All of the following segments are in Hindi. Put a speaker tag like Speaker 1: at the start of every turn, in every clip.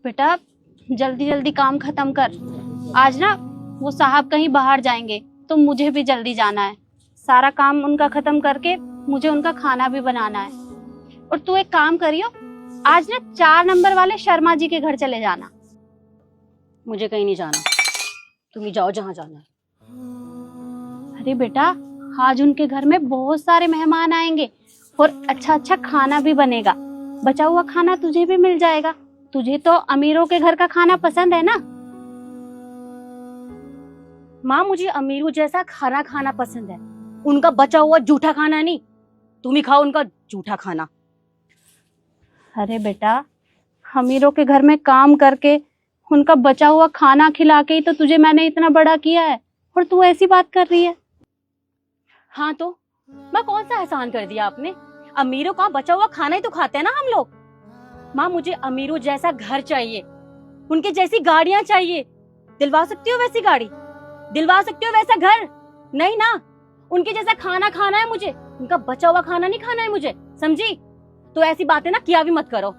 Speaker 1: बेटा जल्दी जल्दी काम खत्म कर। आज ना वो साहब कहीं बाहर जाएंगे तो मुझे भी जल्दी जाना है। सारा काम उनका खत्म करके मुझे उनका खाना भी बनाना है। और तू एक काम करियो, आज ना 4 नंबर वाले शर्मा जी के घर चले जाना।
Speaker 2: मुझे कहीं नहीं जाना, तुम ही जाओ जहाँ जाना है।
Speaker 1: अरे बेटा आज उनके घर में बहुत सारे मेहमान आएंगे और अच्छा अच्छा खाना भी बनेगा। बचा हुआ खाना तुझे भी मिल जाएगा। तुझे तो अमीरों के घर का खाना पसंद है ना।
Speaker 2: माँ मुझे अमीरों जैसा खाना खाना पसंद है, उनका बचा हुआ जूठा खाना नहीं। तुम ही खाओ उनका जूठा खाना।
Speaker 1: अरे बेटा अमीरों के घर में काम करके उनका बचा हुआ खाना खिला के ही तो तुझे मैंने इतना बड़ा किया है, और तू ऐसी बात कर रही है।
Speaker 2: हाँ तो मैं कौन सा एहसान कर दिया आपने? अमीरों का बचा हुआ खाना ही तो खाते हैं ना हम लोग। माँ मुझे अमीरों जैसा घर चाहिए, उनके जैसी गाड़ियां चाहिए। दिलवा सकती हो वैसी गाड़ी? दिलवा सकती हो वैसा घर? नहीं ना। उनके जैसा खाना खाना है मुझे, उनका बचा हुआ खाना नहीं खाना है मुझे, समझी? तो ऐसी बातें ना किया भी मत करो।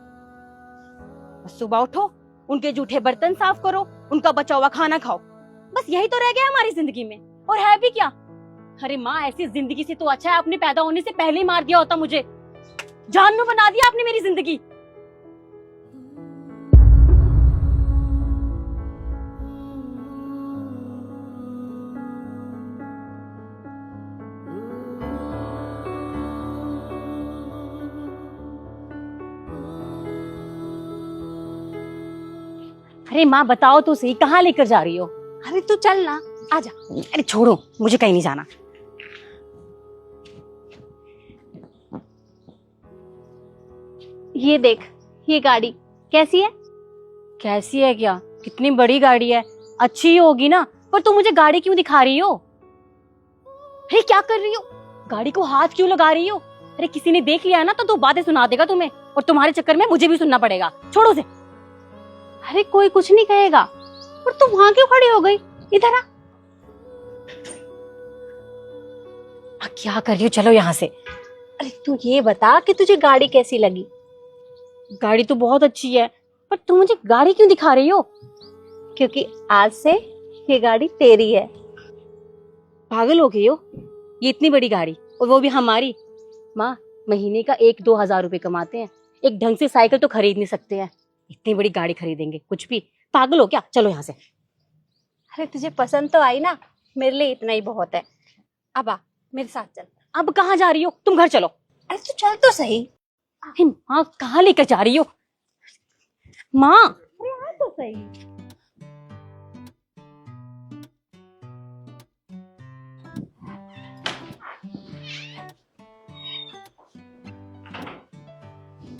Speaker 2: सुबह उठो, उनके जूठे बर्तन साफ करो, उनका बचा हुआ खाना खाओ। बस यही तो रह गया हमारी जिंदगी में, और है भी क्या। अरे माँ ऐसी जिंदगी से तो अच्छा है आपने पैदा होने से पहले ही मार दिया होता मुझे। जानू बना दिया आपने मेरी जिंदगी। अरे माँ बताओ तो सही, कहाँ लेकर जा रही हो?
Speaker 1: अरे तू चल ना, आजा।
Speaker 2: अरे छोड़ो, मुझे कहीं नहीं जाना।
Speaker 1: ये देख, ये गाड़ी कैसी है?
Speaker 2: कैसी है क्या? कितनी बड़ी गाड़ी है, अच्छी ही होगी ना। पर तुम मुझे गाड़ी क्यों दिखा रही हो? अरे क्या कर रही हो? गाड़ी को हाथ क्यों लगा रही हो? अरे किसी ने देख लिया ना तो बातें सुना देगा तुम्हें, और तुम्हारे चक्कर में मुझे भी सुनना पड़ेगा। छोड़ो उसे।
Speaker 1: अरे कोई कुछ नहीं कहेगा। और तू वहां क्यों खड़ी हो गई? इधर आ।
Speaker 2: क्या कर रही हो? चलो यहाँ से।
Speaker 1: अरे तू ये बता कि तुझे गाड़ी कैसी लगी?
Speaker 2: गाड़ी तो बहुत अच्छी है, पर तुम मुझे गाड़ी क्यों दिखा रही हो?
Speaker 1: क्योंकि आज से ये गाड़ी तेरी है।
Speaker 2: पागल हो गई हो? ये इतनी बड़ी गाड़ी, और वो भी हमारी। माँ महीने का 1-2 हज़ार रुपए कमाते हैं, एक ढंग से साइकिल तो खरीद नहीं सकते हैं, इतनी बड़ी गाड़ी खरीदेंगे? कुछ भी। पागल हो क्या? चलो यहाँ से।
Speaker 1: अरे तुझे पसंद तो आई ना, मेरे लिए इतना ही बहुत है। अब आ मेरे साथ चल।
Speaker 2: अब कहाँ जा रही हो? तुम घर चलो।
Speaker 1: अरे तू चल तो सही।
Speaker 2: अरे माँ कहाँ लेकर जा रही हो? माँ
Speaker 1: अरे आ तो सही।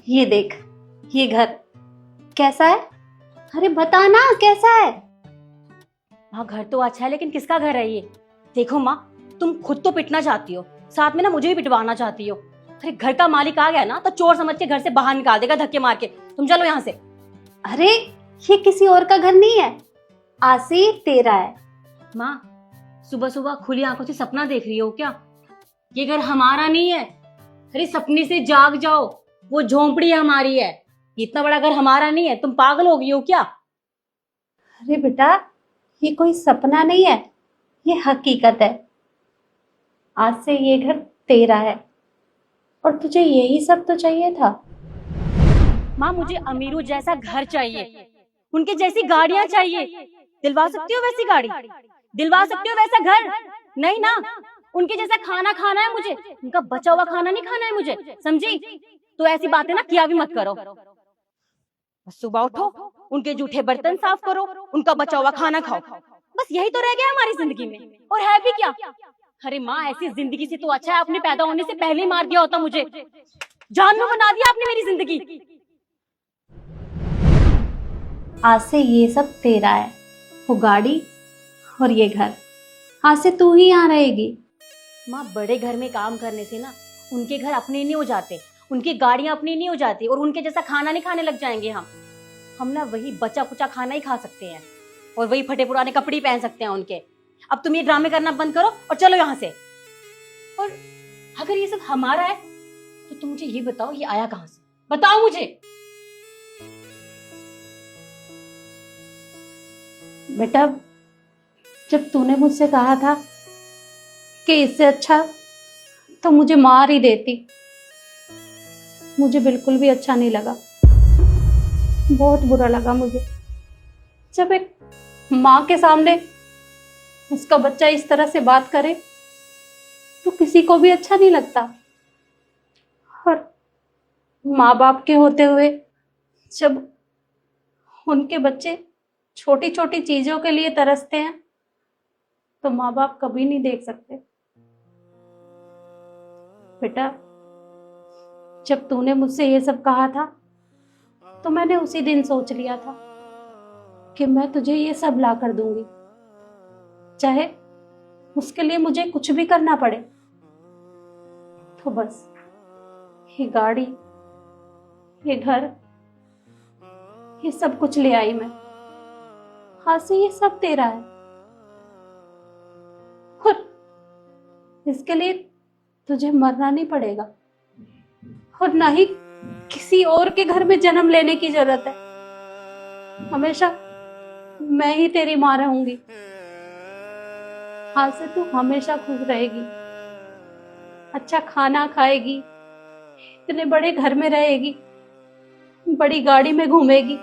Speaker 1: ये देख, ये घर कैसा है? अरे बता ना कैसा है?
Speaker 2: माँ घर तो अच्छा है, लेकिन किसका घर है ये? देखो माँ, तुम खुद तो पिटना चाहती हो, साथ में ना मुझे भी पिटवाना चाहती हो। अरे घर का मालिक आ गया ना तो चोर समझ के घर से बाहर निकाल देगा धक्के मार के। तुम चलो यहाँ से।
Speaker 1: अरे ये किसी और का घर नहीं है, आज से ये तेरा है।
Speaker 2: माँ सुबह सुबह खुली आंखों से सपना देख रही हो क्या? ये घर हमारा नहीं है। अरे सपने से जाग जाओ, वो झोंपड़ी हमारी है, इतना बड़ा घर हमारा नहीं है। तुम पागल हो गई हो क्या?
Speaker 1: अरे बेटा ये कोई सपना नहीं है, ये हकीकत है। आज से ये घर तेरा है, और तुझे यही सब तो चाहिए था।
Speaker 2: माँ मुझे अमीरों जैसा घर चाहिए, उनके जैसी गाड़ियां चाहिए। दिलवा सकती हो वैसी गाड़ी? दिलवा सकती हो वैसा घर? नहीं ना। उनके जैसा खाना खाना है मुझे, उनका बचा हुआ खाना नहीं खाना है मुझे, समझी? तो ऐसी बातें ना किया भी मत करो। सुबह उठो, उनके जूठे बर्तन साफ करो, उनका बचा हुआ खाना खाओ। बस यही तो रह गया हमारी जिंदगी में, और है भी क्या। अरे माँ ऐसी जिंदगी से तो अच्छा है आपने पैदा होने से पहले ही मार दिया होता मुझे। जानू बना दिया आपने मेरी जिंदगी।
Speaker 1: आज से ये सब तेरा है, वो गाड़ी और ये घर। आज से तू ही यहाँ रहेगी।
Speaker 2: माँ बड़े घर में काम करने से ना उनके घर अपने नहीं हो जाते, उनकी गाड़ियां अपनी नहीं हो जाती, और उनके जैसा खाना नहीं खाने लग जाएंगे हम ना वही बचा कुचा खाना ही खा सकते हैं, और वही फटे पुराने कपड़े ही पहन सकते हैं उनके। अब तुम ये ड्रामे करना बंद करो और चलो यहाँ से। और अगर ये सब हमारा है तो तुम मुझे ये बताओ, ये आया कहाँ से? बताओ मुझे।
Speaker 1: बेटा, जब तूने मुझसे कहा था कि इससे अच्छा तो मुझे मार ही देती, मुझे बिल्कुल भी अच्छा नहीं लगा। बहुत बुरा लगा मुझे जब एक माँ के सामने उसका बच्चा इस तरह से बात करे, तो किसी को भी अच्छा नहीं लगता। और माँ बाप के होते हुए जब उनके बच्चे छोटी छोटी चीजों के लिए तरसते हैं, तो माँ बाप कभी नहीं देख सकते। बेटा, जब तूने मुझसे ये सब कहा था, तो मैंने उसी दिन सोच लिया था कि मैं तुझे ये सब ला कर दूंगी, चाहे उसके लिए मुझे कुछ भी करना पड़े। तो बस ये गाड़ी, ये घर, ये सब कुछ ले आई मैं। हाथ से ये सब तेरा है, और इसके लिए तुझे मरना नहीं पड़ेगा, और ना ही किसी और के घर में जन्म लेने की जरूरत है। हमेशा मैं ही तेरी माँ रहूंगी। आज से तू हमेशा खुश रहेगी, अच्छा खाना खाएगी, इतने बड़े घर में रहेगी, बड़ी गाड़ी में घूमेगी।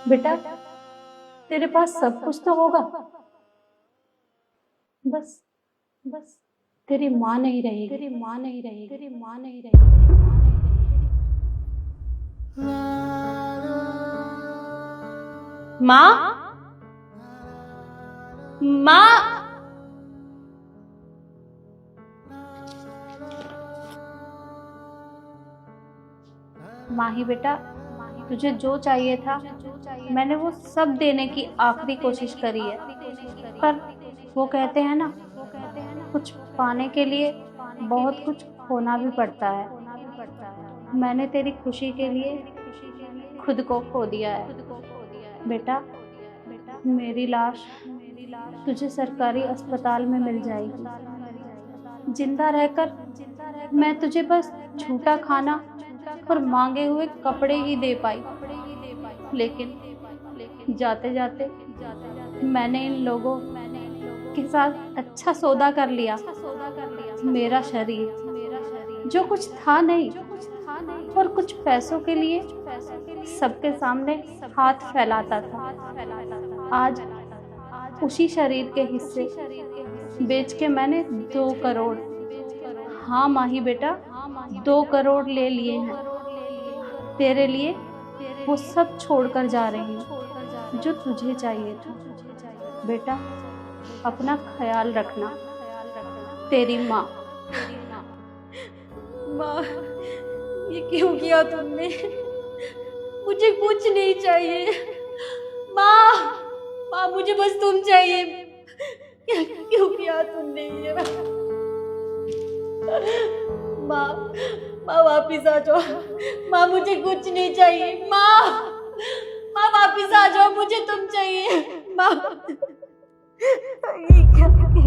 Speaker 1: बेटा, तेरे पास सब कुछ तो होगा, बस बस तेरी माँ नहीं रहेगी, तेरी माँ नहीं रहेगी, तेरी माँ नहीं रहेगी, तेरी माँ नहीं रहेगी।
Speaker 2: माँ, माँ,
Speaker 1: माही बेटा, तुझे जो चाहिए था मैंने वो सब देने की आखिरी कोशिश करी है, पर वो कहते हैं ना, कुछ पाने के लिए बहुत कुछ खोना भी पड़ता है। मैंने तेरी खुशी के लिए खुद को खो दिया है। बेटा, मेरी लाश तुझे सरकारी अस्पताल में मिल जाएगी। जिंदा रहकर मैं तुझे बस झूठा खाना और मांगे हुए कपड़े ही दे पाई, लेकिन जाते जाते मैंने इन लोगों के साथ अच्छा सौदा कर लिया। मेरा शरीर जो कुछ था नहीं, और कुछ पैसों के लिए सबके सामने हाथ फैलाता था, आज उसी शरीर के हिस्से बेच के मैंने 2 करोड़, हाँ माही बेटा, 2 करोड़ ले लिए हैं। तेरे लिए वो सब छोड़कर जा रही हूँ जो तुझे चाहिए था। बेटा, अपना ख्याल रखना। तेरी माँ।
Speaker 2: माँ, ये क्यों किया तुमने? मुझे कुछ नहीं चाहिए। माँ, माँ, मुझे बस तुम चाहिए। क्यों किया तुमने ये? माँ, माँ वापिस आ जाओ। माँ, मुझे कुछ नहीं चाहिए। माँ, माँ वापिस आ जाओ, मुझे तुम चाहिए। माँ, ये